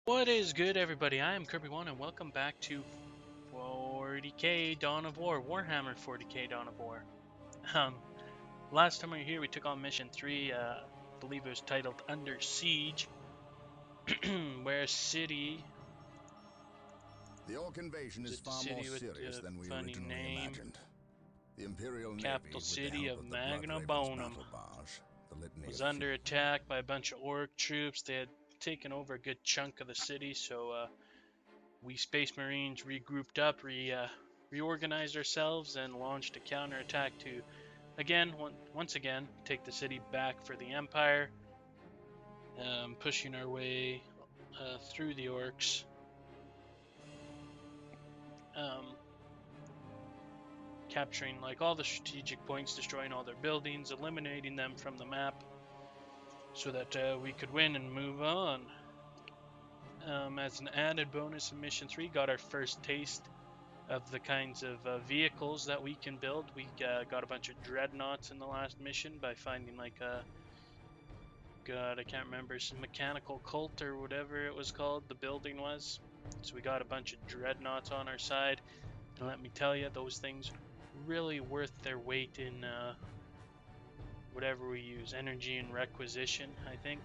What is good, everybody? I am Kirby1 and welcome back to 40k Dawn of War, Warhammer 40k Dawn of War. Last time we were here, we took on Mission 3, I believe it was titled Under Siege, where city... The Ork invasion is far more serious than we originally imagined. The Imperial capital Navy, city with of the help of the Magna Blood Raven's Bonum, battle barge, the Litany was of under Fury. attack by a bunch of Ork troops. They had taken over a good chunk of the city, so we Space Marines regrouped up, reorganized ourselves, and launched a counterattack to, once again, take the city back for the Empire, pushing our way through the Orks, capturing like all the strategic points, destroying all their buildings, eliminating them from the map, so that we could win and move on. As an added bonus in Mission 3, got our first taste of the kinds of vehicles that we can build. We got a bunch of dreadnoughts in the last mission by finding like a I can't remember, some mechanical cult or whatever it was called, the building was. So we got a bunch of dreadnoughts on our side, and let me tell you, those things really worth their weight in whatever we use, energy and requisition, I think.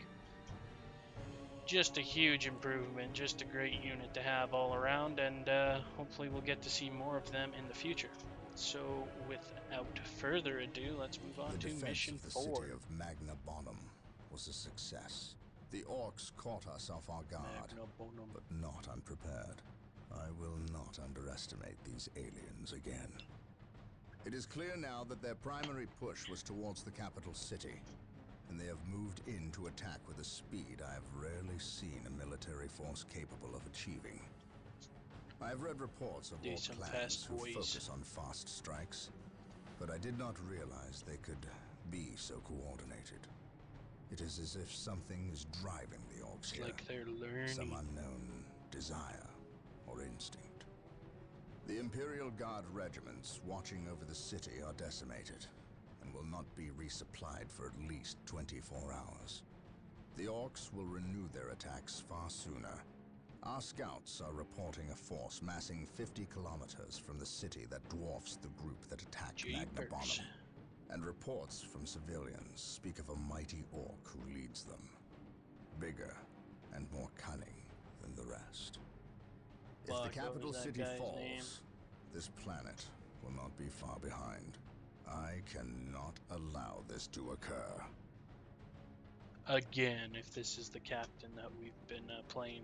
Just a huge improvement, just a great unit to have all around, and hopefully we'll get to see more of them in the future. So without further ado, let's move on to Mission 4. The defense of the city of Magna Bonum was a success. The Orks caught us off our guard, but not unprepared. I will not underestimate these aliens again. It is clear now that their primary push was towards the capital city, and they have moved in to attack with a speed I have rarely seen a military force capable of achieving. I have read reports of Ork clans who focus on fast strikes, but I did not realize they could be so coordinated. It is as if something is driving the Orks here. Like they're learning. Some unknown desire or instinct. The Imperial Guard regiments watching over the city are decimated and will not be resupplied for at least 24 hours. The Orks will renew their attacks far sooner. Our scouts are reporting a force massing 50 kilometers from the city that dwarfs the group that attacked Magna Bonum. And reports from civilians speak of a mighty Ork who leads them. Bigger and more cunning than the rest. If the capital city falls, this planet will not be far behind. I cannot allow this to occur. Again, if this is the captain that we've been playing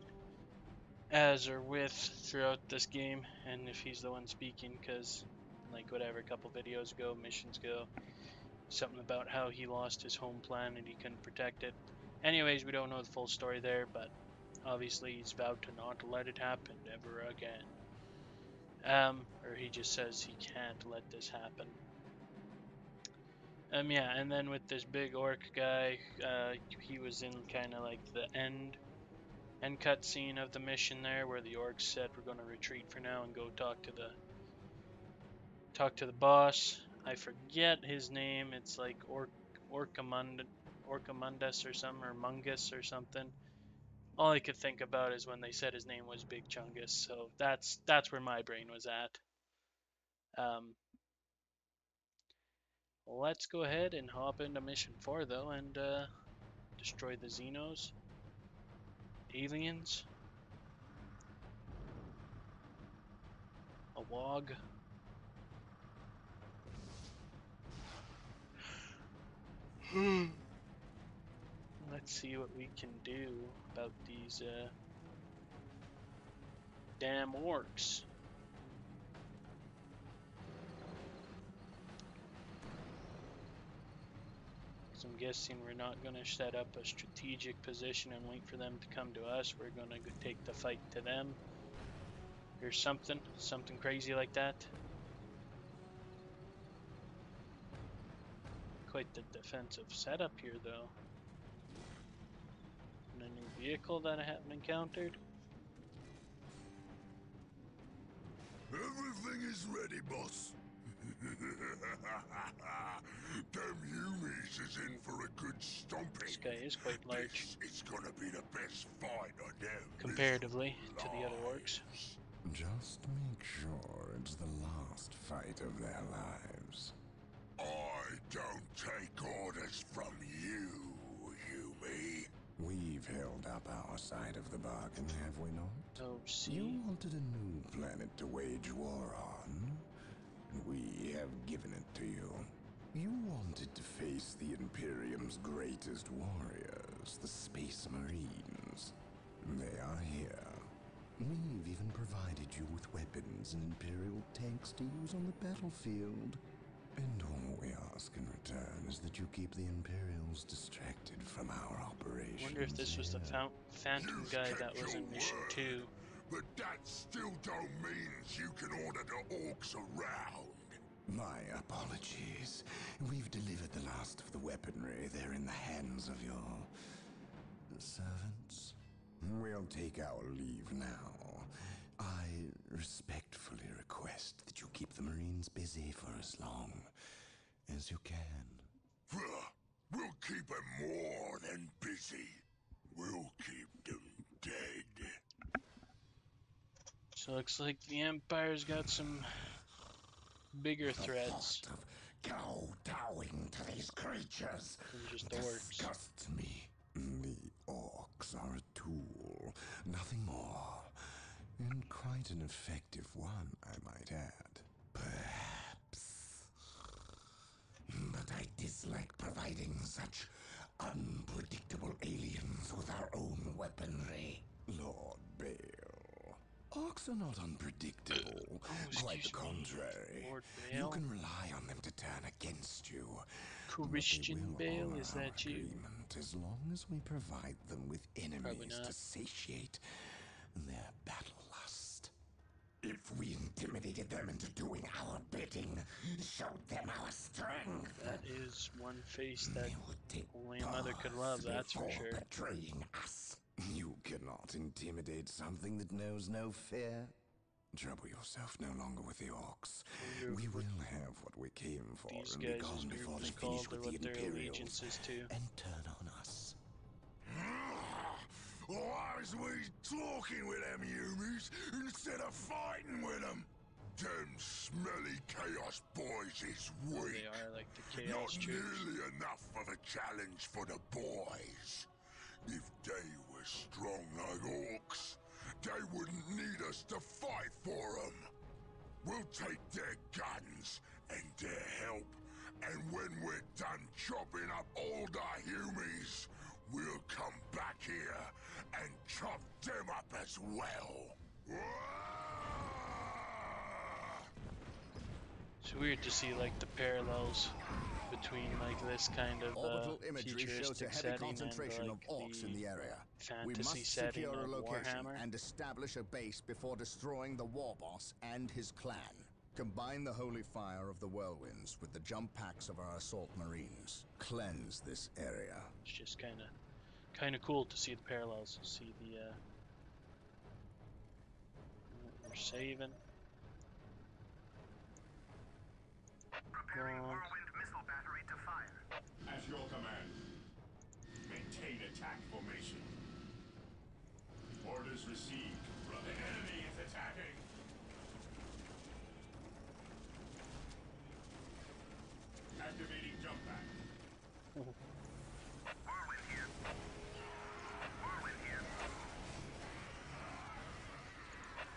as or with throughout this game, and if he's the one speaking, because like whatever, a couple videos ago, missions ago, something about how he lost his home planet, he couldn't protect it. Anyways, we don't know the full story there, but obviously he's vowed to not let it happen ever again. Or he just says he can't let this happen. Yeah, and then with this big Ork guy, he was in kind of like the end cutscene of the mission there, where the Orks said we're going to retreat for now and go talk to the boss. I forget his name. It's like Orkamundus or something, or Mungus or something. All I could think about is when they said his name was Big Chungus, so that's where my brain was at. Let's go ahead and hop into Mission 4 though, and destroy the Xenos, aliens, a wog. Let's see what we can do about these damn Orks. So I'm guessing we're not going to set up a strategic position and wait for them to come to us. We're going to take the fight to them. Or something crazy like that. Quite the defensive setup here though. And a new vehicle that I haven't encountered. Everything is ready, boss. Them Humies is in for a good stomping. This guy is quite large, This is gonna be the best fight of them comparatively to the other orcs. Just make sure it's the last fight of their lives. I don't take orders from you, Humi. We've held up our side of the bargain, have we not? Oh, see. You wanted a new planet to wage war on, and we have given it to you. You wanted to face the Imperium's greatest warriors, the Space Marines. They are here. We've even provided you with weapons and Imperial tanks to use on the battlefield. And all we ask in return is that you keep the Imperials distracted from our operations. I wonder if this was the Phantom You've guy kept that was your in Mission word, 2. But that still don't mean you can order the Orks around. My apologies. We've delivered the last of the weaponry. They're in the hands of your servants. We'll take our leave now. I respectfully request that you keep the Marines busy for as long as you can. We'll keep them more than busy. We'll keep them dead. So looks like the Empire's got some bigger threats The thought of kowtowing to these creatures than just orcs. disgusts me. The Orks are a tool, nothing more. And quite an effective one, I might add. Perhaps. But I dislike providing such unpredictable aliens with our own weaponry. Lord Bale. Orks are not unpredictable. Quite the excuse me, contrary. Lord You Bale? can rely on them to turn against you. Christian But they will Bale, honor is our that you? agreement as long as we provide them with enemies not. to satiate their battle lust. If we intimidated them into doing our bidding, showed them our strength, That is one face that they would take only a mother could love, that's for before sure. betraying us. You cannot intimidate something that knows no fear. Trouble yourself no longer with the Orcs. Wonder We what will have what we came for these and be guys' gone group before is they finish called, or with the what their Imperials allegiance is to. and turn on us. Why is we talking with them Humies instead of fighting with them? Them smelly Chaos boys is Oh, weak. they are like the Not Chaos troops. nearly enough of a challenge for the boys. If they were strong like Orcs, they wouldn't need us to fight for them. We'll take their guns and their help, and when we're done chopping up all the Humies, we'll come back here and chop them up as well. It's weird to see like the parallels between like this kind of Orbital imagery shows a futuristic heavy setting and concentration like of Orks in the area. We fantasy must setting secure a of location Warhammer. and establish a base before destroying the war boss and his clan. Combine the holy fire of the whirlwinds with the jump packs of our assault marines. Cleanse this area. It's just kind of cool to see the parallels. See the we're saving. Preparing Whirlwind missile battery to fire. At your command. Maintain attack formation. Orders received. The enemy is attacking. Activating jump pack. Whirlwind here. Whirlwind here.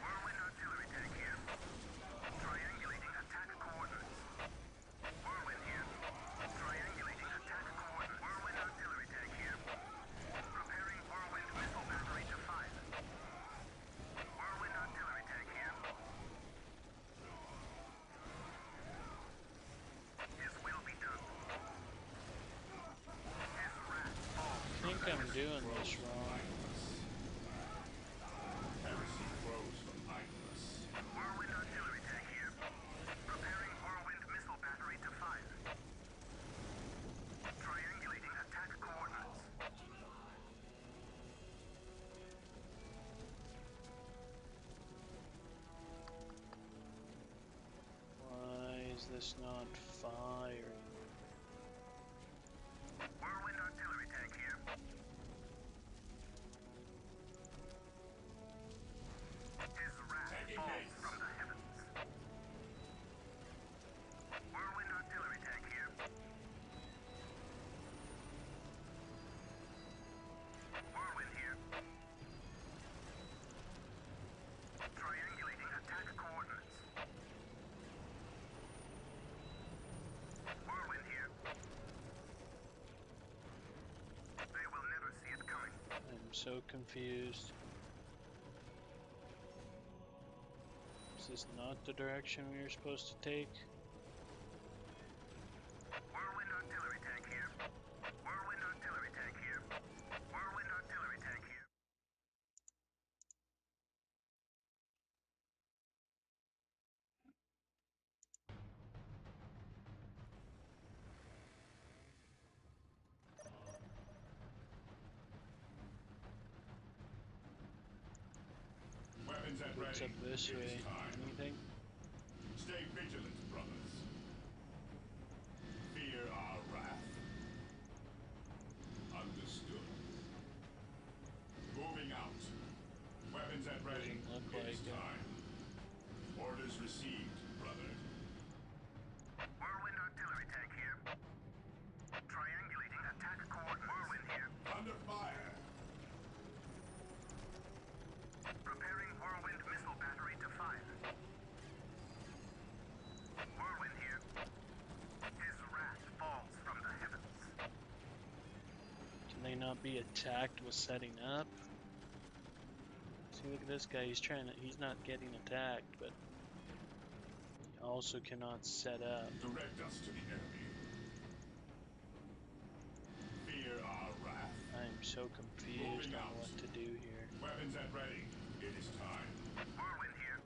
Whirlwind artillery tank here. Triangulating attack coordinates. Whirlwind here. Triangulating attack coordinates. Whirlwind artillery tank here. Preparing Whirlwind missile battery to fire. Whirlwind artillery tank here. His will be done. His wrath falls. I think I'm doing this wrong. Heresy grows from idleness. Whirlwind artillery tank here. Preparing Whirlwind missile battery to fire. Triangulating attack coordinates. Why is this not firing? Whirlwind artillery tank here. His wrath Taking falls hits. from the heavens. Whirlwind artillery tank here. Whirlwind here. Triangulating attack coordinates. Whirlwind here. They will never see it coming. I'm so confused. Is this not the direction we were supposed to take? Whirlwind artillery tank here. Whirlwind artillery tank here. Whirlwind artillery tank here. Weapons at What's ready. up this It is way? time. Anything? Stay vigilant, brothers. Fear our wrath. Understood. Moving out. Weapons at ready. Doesn't look It is like it. time. Orders received, brother. Whirlwind artillery tank here. Triangulating attack coordinates. Whirlwind here. Under fire. Preparing whirlwind missile battery to fire. Whirlwind here. His wrath falls from the heavens. Can they not be attacked with setting up? See, look at this guy. He's not getting attacked, but he also cannot set up. Direct us to the enemy. Fear our wrath. I am so confused on what to do here. Weapons at ready. It is time. Whirlwind here.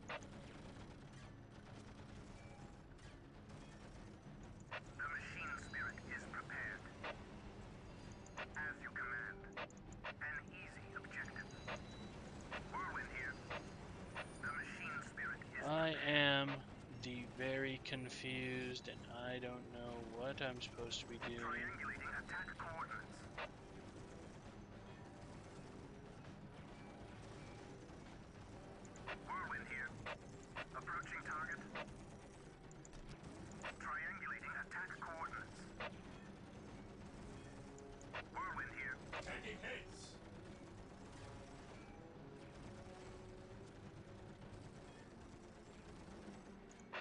The machine spirit is prepared. As you command. An easy objective. Whirlwind here. The machine spirit is I am very confused, and I don't know what I'm supposed to be doing. triangulating attack coordinates. Whirlwind here. Approaching target. Triangulating attack coordinates. Whirlwind here. Taking hits.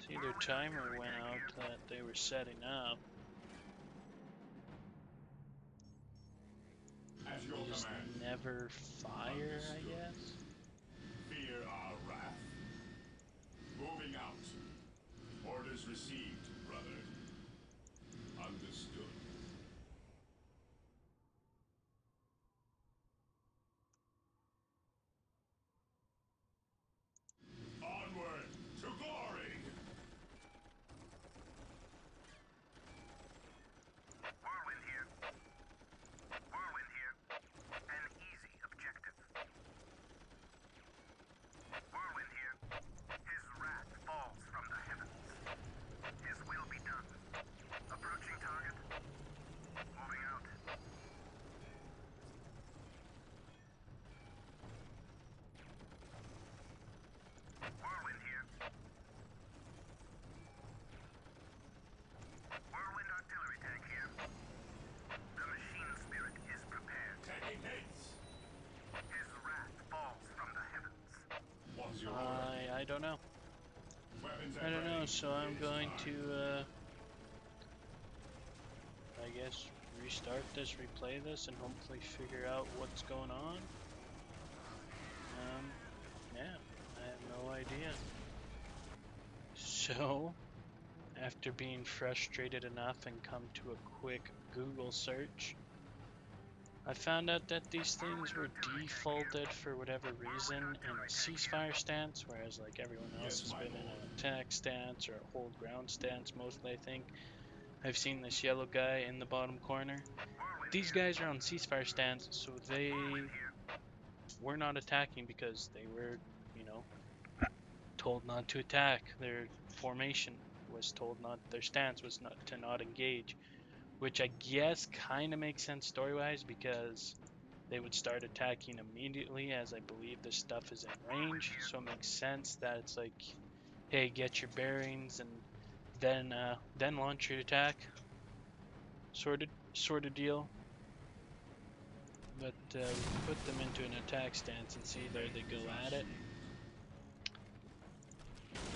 See, their timer went out that they were setting up. As your They just command. never fire, I guess. Fear our wrath. Moving out. Orders received, brother. Understood. Onward to glory. Whirlwind here. Whirlwind here. An easy objective. Whirlwind here. His wrath falls from the heavens. His will be done. Approaching target. Moving out. Whirlwind here. Whirlwind artillery tank here. The machine spirit is prepared. Taking hits. His wrath falls from the heavens. What's your order? I don't know. Weapons I at don't know, ready. so I'm It is going time. to, I guess, restart this, replay this, and hopefully figure out what's going on. Yeah, I have no idea. So, after being frustrated enough and come to a quick Google search, I found out that these things were defaulted for whatever reason in a ceasefire stance, whereas like everyone else has been in an attack stance or a hold ground stance mostly, I think. I've seen this yellow guy in the bottom corner. These guys are on ceasefire stance, so they were not attacking because they were, you know, told not to attack. Their formation was told not, their stance was not to not engage, which I guess kind of makes sense story-wise because they would start attacking immediately, as I believe this stuff is in range. So it makes sense that it's like, hey, get your bearings and then launch your attack, sort of deal. But we can put them into an attack stance and see there they go at it.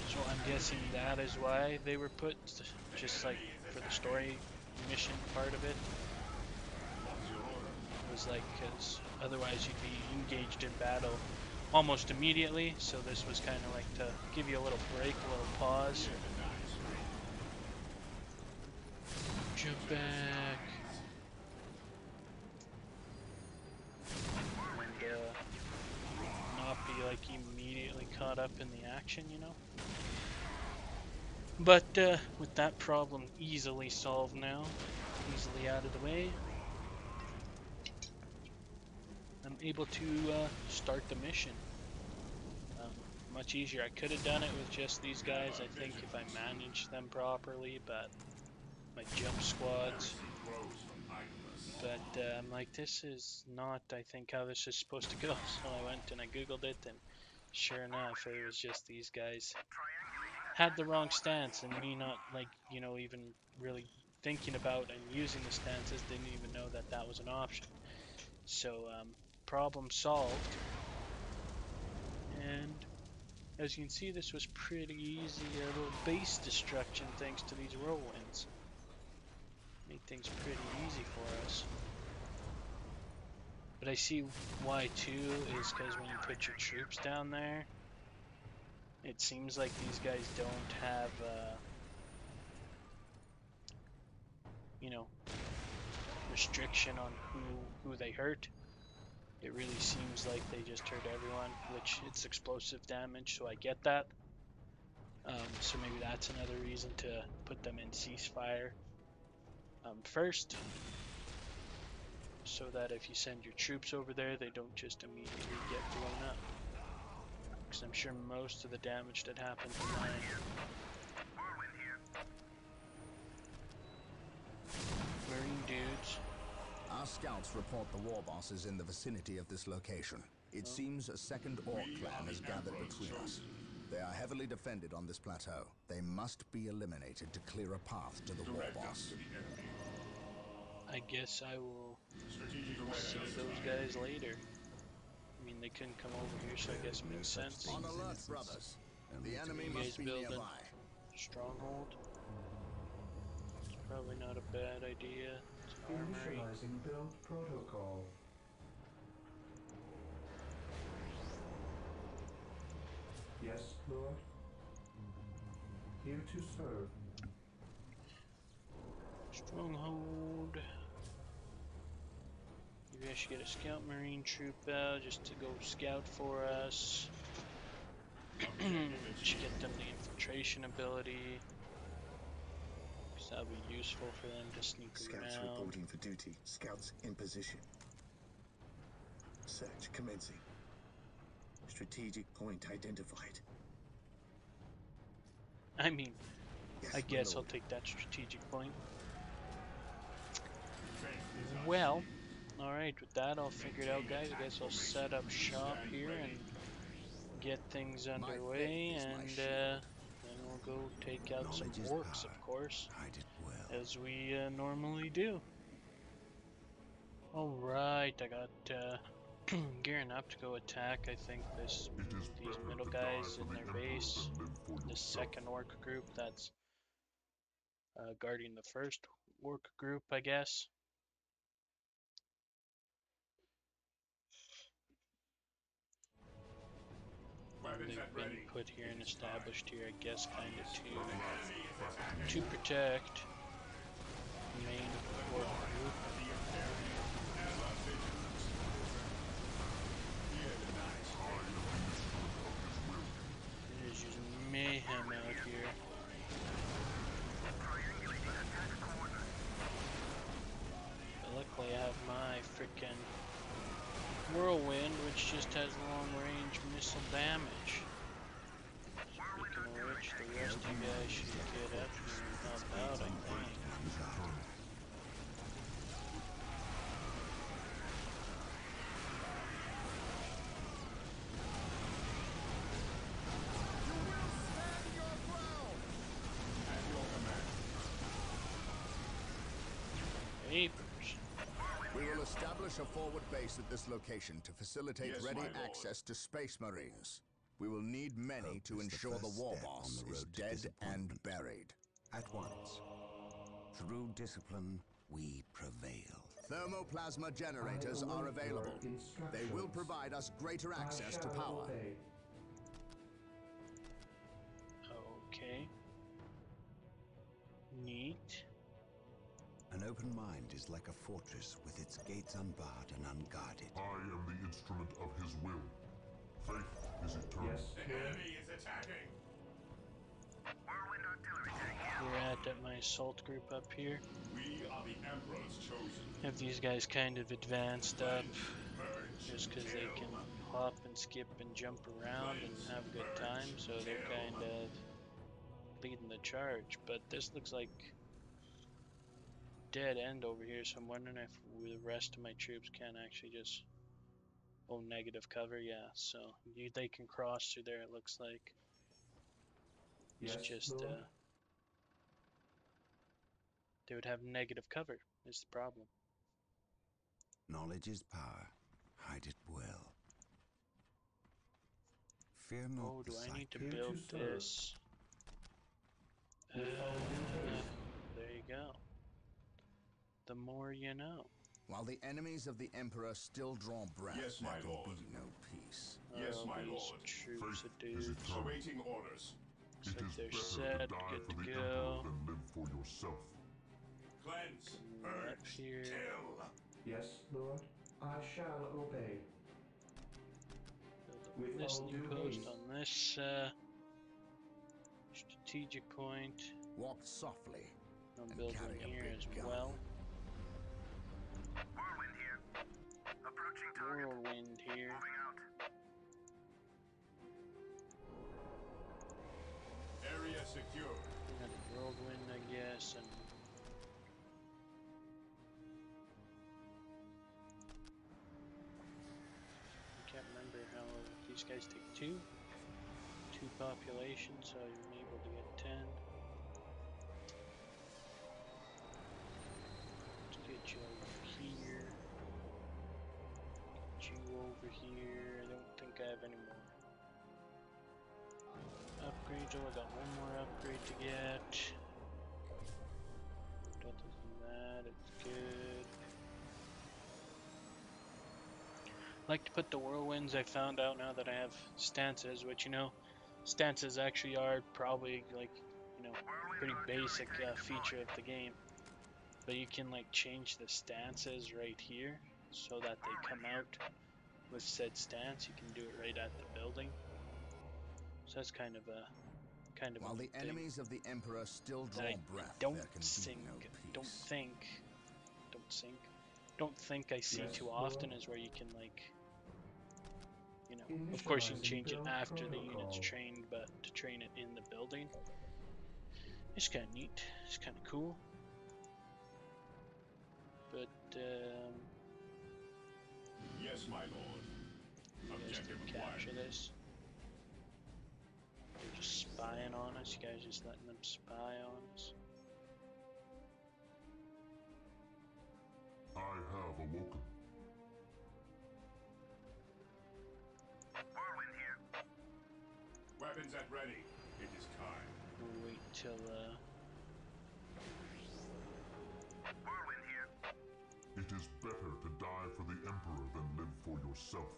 So I'm guessing that is why they were put, just like for the story mission part of it. It was like, because otherwise you'd be engaged in battle almost immediately. So this was kind of like to give you a little break, a little pause. Jump back. And not be like immediately caught up in the action, you know? But with that problem easily solved now, easily out of the way, I'm able to start the mission. Much easier. I could have done it with just these guys, I think, if I managed them properly, but my jump squads. But I'm like, this is not, I think, how this is supposed to go. So I went and I googled it, and sure enough, it was just these guys had the wrong stance, and me not, like, you know, even really thinking about and using the stances, didn't even know that that was an option. So problem solved. And as you can see, this was pretty easy, a little base destruction thanks to these whirlwinds. Made things pretty easy for us. But I see why too, is because when you put your troops down there, it seems like these guys don't have, you know, restriction on who they hurt. It really seems like they just hurt everyone, which it's explosive damage, so I get that. So maybe that's another reason to put them in ceasefire first, so that if you send your troops over there, they don't just immediately get blown up. Because I'm sure most of the damage that happened to mine. Marine dudes. Our scouts report the war boss is in the vicinity of this location. It seems a second Ork clan has gathered between us. They are heavily defended on this plateau. They must be eliminated to clear a path to the war boss. I guess I will see those guys later. I mean, they couldn't come over here, so I guess it makes sense. On alert, brothers. The enemy You guys must be building nearby. stronghold. It's probably not a bad idea. It's an armory. Initializing build protocol. Yes, Lord. Here to serve. Stronghold. Maybe I should get a scout marine troop out just to go scout for us. Should get them the infiltration ability, because that'll be useful for them to sneak Scouts around. reporting for duty. Scouts in position. Search commencing. Strategic point identified. I mean, Yes, I my guess I'll lord. take that strategic point. Well, alright, with that all figured out, guys. I guess I'll set up shop here and get things underway, and then we'll go take out some Knowledge is orcs, power. of course, Hide it well. as we normally do. Alright, I got gearing up to go attack, I think, these middle guys in their base. This second orc group that's guarding the first orc group, I guess. And they've been put here and established here, I guess, kind of to protect the main orc group. There's just mayhem out here. But luckily I have my frickin' whirlwind, which just has long-range missile damage. Speaking of which, the rest of you guys should get up establish a forward base at this location to facilitate Yes, ready my lord. access to Space Marines. We will need many to ensure the war boss is dead and buried. At once. Through discipline, we prevail. Thermoplasma generators are available. They will provide us greater access to power. Okay. Neat. An open mind is like a fortress with its gates unbarred and unguarded. I am the instrument of his will. Faith is eternal. Yes, The enemy is attacking. Whirlwind artillery tank here. We're at my assault group up here. We are the Emperor's chosen. Have these guys kind of advanced up Purge, just because they kill. can hop and skip and jump around and have a good time, so they're kind of leading the charge. But this looks like dead end over here, so I'm wondering if the rest of my troops can actually just negative cover. Yeah, so they can cross through there, it looks like. It's Yes, just Lord. they would have negative cover is the problem. Knowledge is power. Hide it well. Fear not Oh, the do I need to Here to build serve. this? With all due haste. There you go. The more you know. While the enemies of the Emperor still draw breath, Yes, my there will lord. be no peace. Yes, Oh, my these lord. troops of Faith is dudes. eternal. Awaiting orders. Looks like they're Better to set, die good for to the go. Emperor than live for yourself. Cleanse, Up purge, here. kill. Yes, Lord. I shall obey. Build With up this all new due post haste. on this strategic point. Walk softly. I'm And building carry a here big as gun. well. Whirlwind here. Approaching target. Whirlwind here. Moving out. Area secure. We got a whirlwind, I guess, and I can't remember how these guys take two population, so I'm able to get 10. Let's get you over here. Get you over here. I don't think I have any more upgrades. Oh, I got one more upgrade to get. Other than that, it's good. Like to put the whirlwinds. I found out now that I have stances, which stances actually are probably like pretty basic feature of the game. But you can like change the stances right here so that they come out with said stance. You can do it right at the building. So that's kind of a While the thing enemies of the Emperor still that draw I breath, don't there can think, be no peace. don't think I see Yes, too often Lord. is where you can like, of course you can Initializing change it build after the unit's protocol. trained, but to train it in the building, it's kind of neat. It's kind of cool. But Yes, my lord. you guys Objective can capture acquired. this. They're just spying on us. You guys just letting them spy on us. I have awoken. Whirlwind here. Weapons at ready. It is time. We'll wait till Whirlwind here. It is better to die for the Emperor than live for yourself.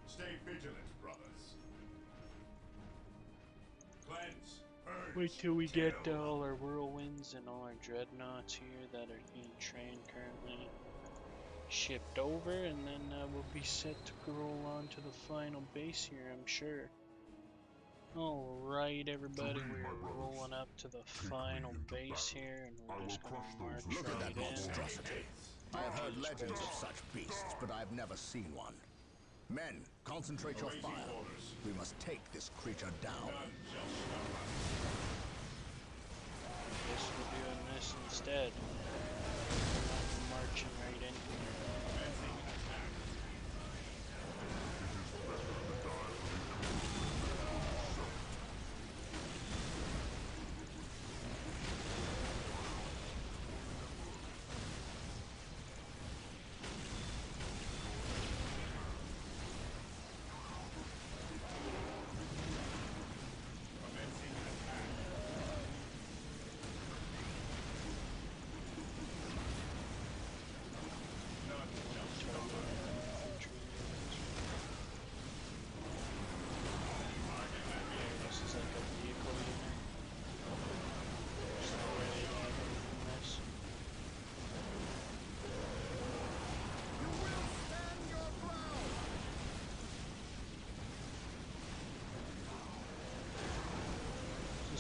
Stay vigilant, brothers. Cleanse, purge, wait till we get kill. all our whirlwinds and all our dreadnoughts here that are being trained currently shipped over, and then we'll be set to roll on to the final base here, I'm sure. Alright everybody, To me, my we're brothers, rolling up to the take me final into base battle. here, and I we're will just gonna crush those march who Look at right that in. monstrosity. I have heard legends of such beasts, but I have never seen one. Men, concentrate your Awaiting fire. orders. We must take this creature down. None shall stop us. Guess we're doing this instead. Marching right in here. Commencing attack.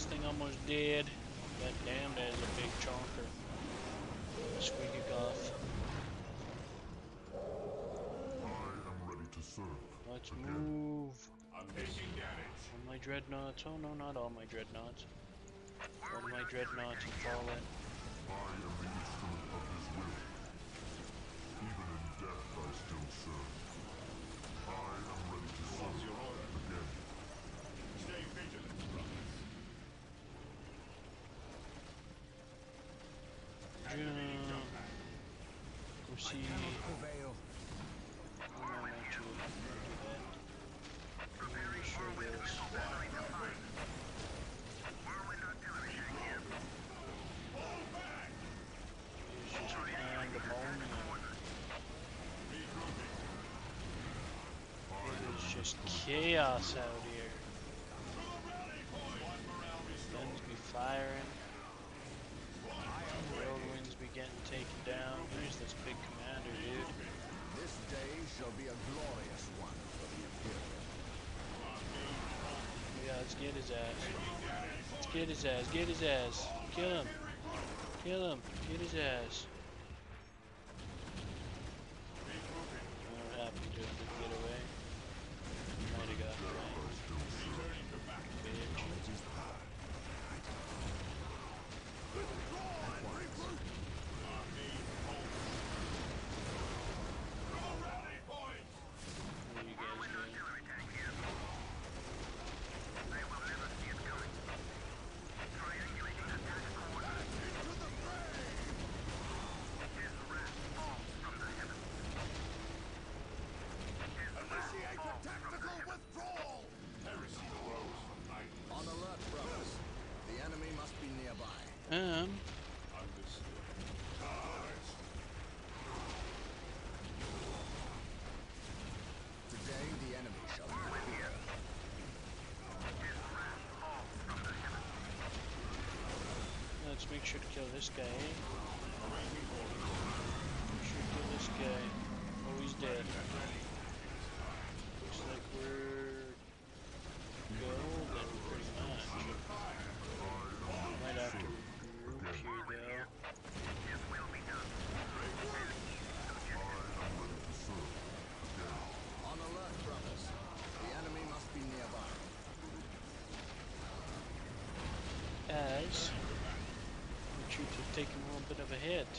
this thing almost dead. God damn, that is a big chonker. Squeaky cough. I am ready to serve. Let's move. I'm taking damage. All my dreadnoughts. Oh no, not all my dreadnoughts. All my dreadnoughts have fallen. I am the instrument of his will. Even in death I still serve. I am ready to serve Your order. again. Stay vigilant, brothers. Jump. Go see. Prevail. Oh no, not you. Don't do that. Let me show this. It's just pandemonium. It is just chaos out here. Guns be firing. Whirlwinds be getting taken down. Who's this big commander, dude? This day shall be a glorious one for the Imperium. Yeah, let's get his ass. Let's get his ass. Get his ass. Kill him. Kill him. Get his ass. What happened to him? Did he get away? Might have got away. Bitch. What are you guys doing? On alert, brothers. The enemy must be nearby. Today the enemy shall be here. Let's make sure to kill this guy, eh? Make sure to kill this guy. Oh, he's dead. Looks like we're golden, pretty much. Might have to regroup here, though. On alert, brothers. The enemy must be nearby. As the troops have taken a little bit of a hit.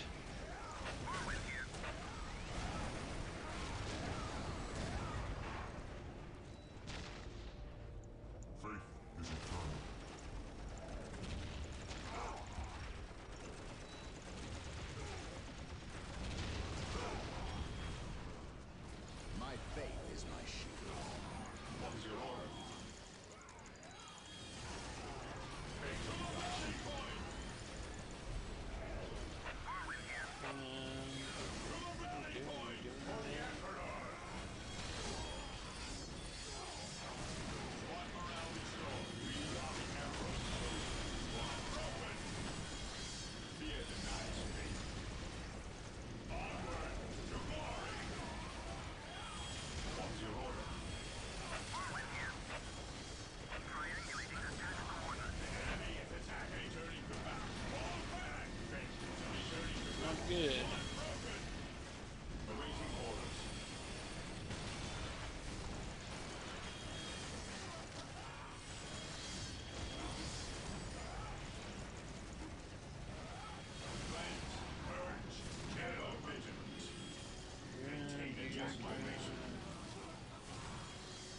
Faith is eternal. My faith is my shield. What is your order? Not good.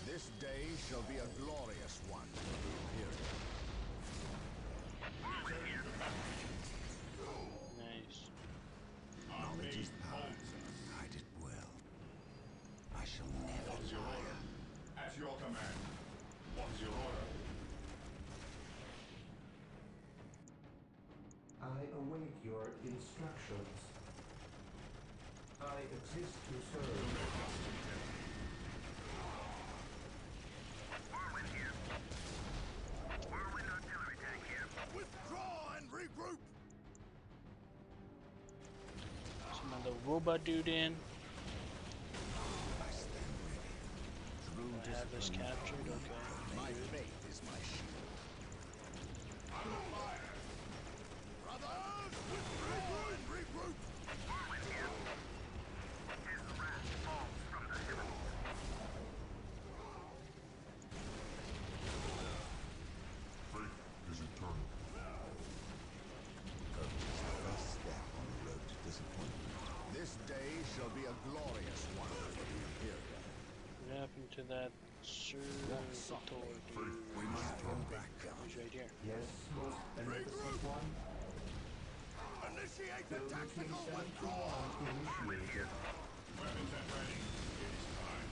This day shall be a glorious one for the Imperium. Nice. Knowledge is power. Guide it well. I shall never tire. At your command. What is your order? I await your instructions. I exist to serve. Withdraw and regroup! Some other robot dude in. I stand ready. Do I True have this discipline captured? Okay. My faith is my shield. glorious one for the Imperium. What happened to that servitor dude? We must bring back He's right here. Yes, most beneficent one. Initiate the Building tactical 371 withdrawal! initiated. Weapons at ready. It is time.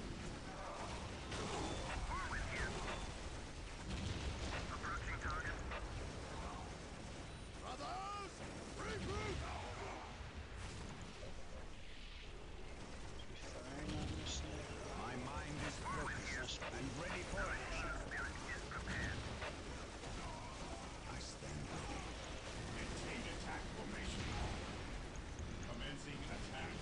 Approaching target. Brothers! Regroup! Is he firing on this thing? My mind is focused and ready for action. I stand ready. Maintain attack formation. Commencing attack.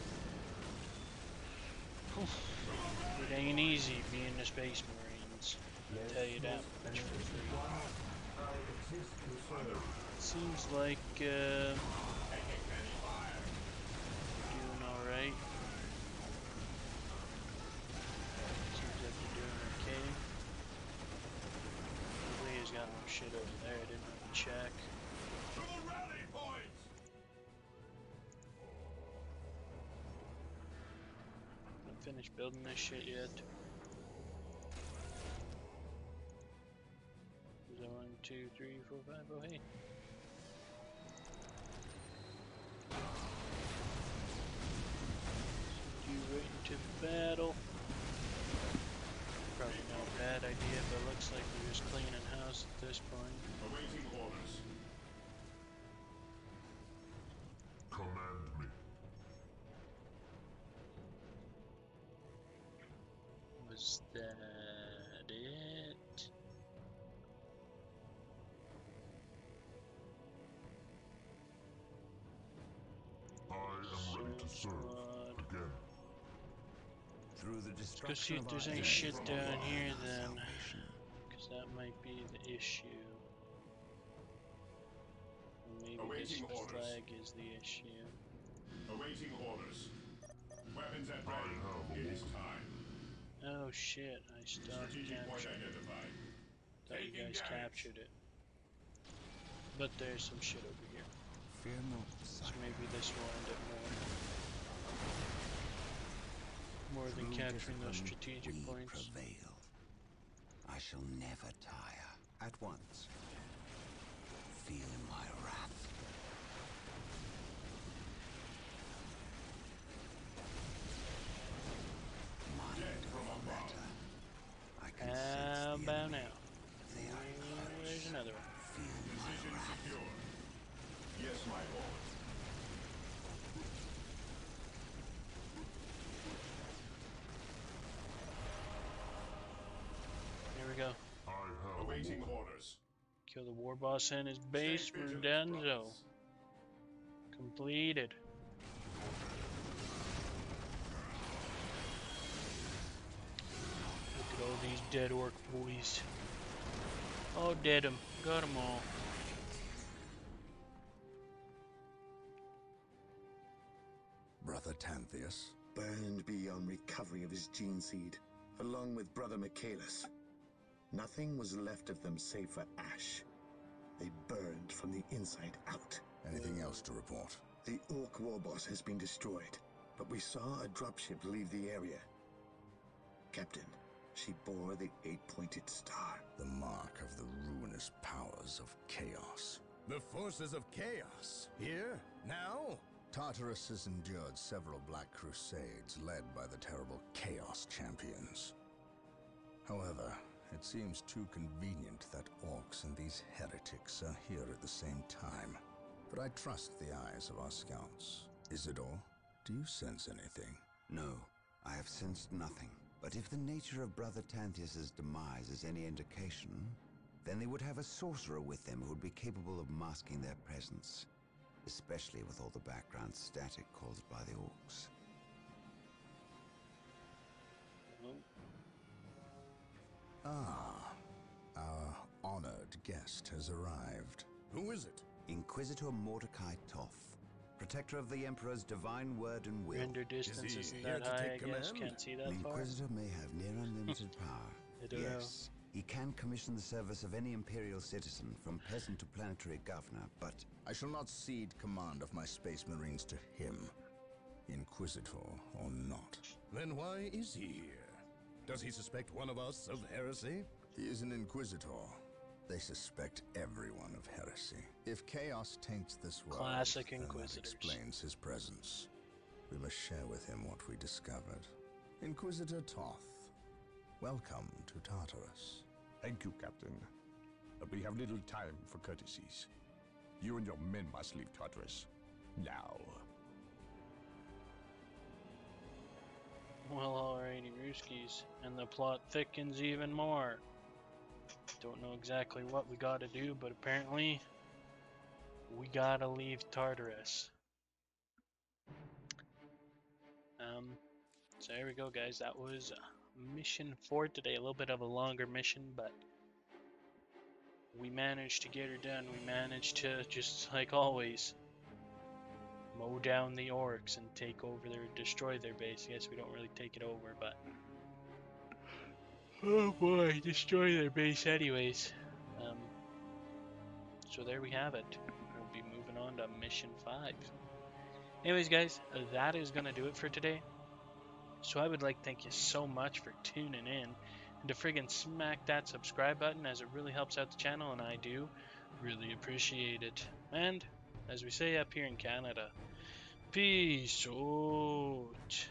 It ain't easy being the Space Marines. I'll tell you that most much for beneficent free. one. I exist to serve. Seems like Taking heavy fire. doing alright. Seems like you're doing okay. Leah's got no shit over there, I didn't have to check. To the rally point! Haven't finished building this shit yet. There's 1, 2, 3, 4, 5, oh hey. You right into battle. Probably not a bad idea, but it looks like we're just cleaning house at this point. Awaiting orders. Command me. Was that it? I am ready to serve. Squad. Again. Through the Let's go see destruction if of there's our any enemies, shit we down will here find our then. salvation. Because that might be the issue. Or maybe this Awaiting orders. flag is the issue. Awaiting orders. Weapons at I ready. have It is awoken. time. Oh shit, I stopped Strategic point capturing. identified. Thought you Taking guys damage. captured it. But there's some shit over here. Fear not, So sire. maybe this will end it more than Through capturing those discipline, strategic we points. prevail. I shall never tire. At once. Feel my wrath. Mind Dead from over above. matter. I can How sense the about enemy. now? They are There's close. another one. Feel my Position wrath. secure. Yes, my lord. Here we go. I have Awaiting awoken. orders. Kill the war boss and his base Stay for vigilant, Denzo. brothers. Completed. Look at all these dead orc boys. Oh, dead 'em. Got 'em all. Brother Tantheus, Burned beyond recovery of his gene seed, along with Brother Michaelis. Nothing was left of them save for ash. They burned from the inside out. anything else to report? The Orc warboss has been destroyed, but we saw a dropship leave the area. Captain, she bore the 8-pointed star. The mark of the ruinous powers of chaos. The forces of chaos? Here? Now? Tartarus has endured several Black Crusades led by the terrible Chaos Champions. However, it seems too convenient that Orks and these heretics are here at the same time. But I trust the eyes of our scouts. Isidore, do you sense anything? No, I have sensed nothing. But if the nature of Brother Tantheus's demise is any indication, then they would have a sorcerer with them who would be capable of masking their presence, especially with all the background static caused by the Orks. Ah, our honored guest has arrived. Who is it? Inquisitor Mordecai Toth, protector of the Emperor's divine word and will. Render distance he isn't here that to high, I take guess. command? Can't see An that far. Inquisitor may have near unlimited power. I don't know. Yes, he can commission the service of any Imperial citizen, from peasant to planetary governor, but I shall not cede command of my Space Marines to him. Inquisitor or not. Then why is he here? Does he suspect one of us of heresy? He is an Inquisitor. They suspect everyone of heresy. If chaos taints this world, Classic then that Inquisitors. explains his presence. We must share with him what we discovered. Inquisitor Toth, welcome to Tartarus. Thank you, Captain. But we have little time for courtesies. You and your men must leave Tartarus. Now. Well, alrighty, Rooskies. And the plot thickens even more. Don't know exactly what we gotta do, but apparently we gotta leave Tartarus. So there we go, guys. That was mission 4 today. A little bit of a longer mission, but we managed to get her done. We managed to, just like always, mow down the Orks and take over destroy their base. I guess we don't really take it over, but oh boy, destroy their base anyways. So there we have it. We'll be moving on to mission 5. Anyways, guys, that is gonna do it for today. So I would like to thank you so much for tuning in, and to friggin' smack that subscribe button, as it really helps out the channel, and I do really appreciate it. And as we say up here in Canada, peace out.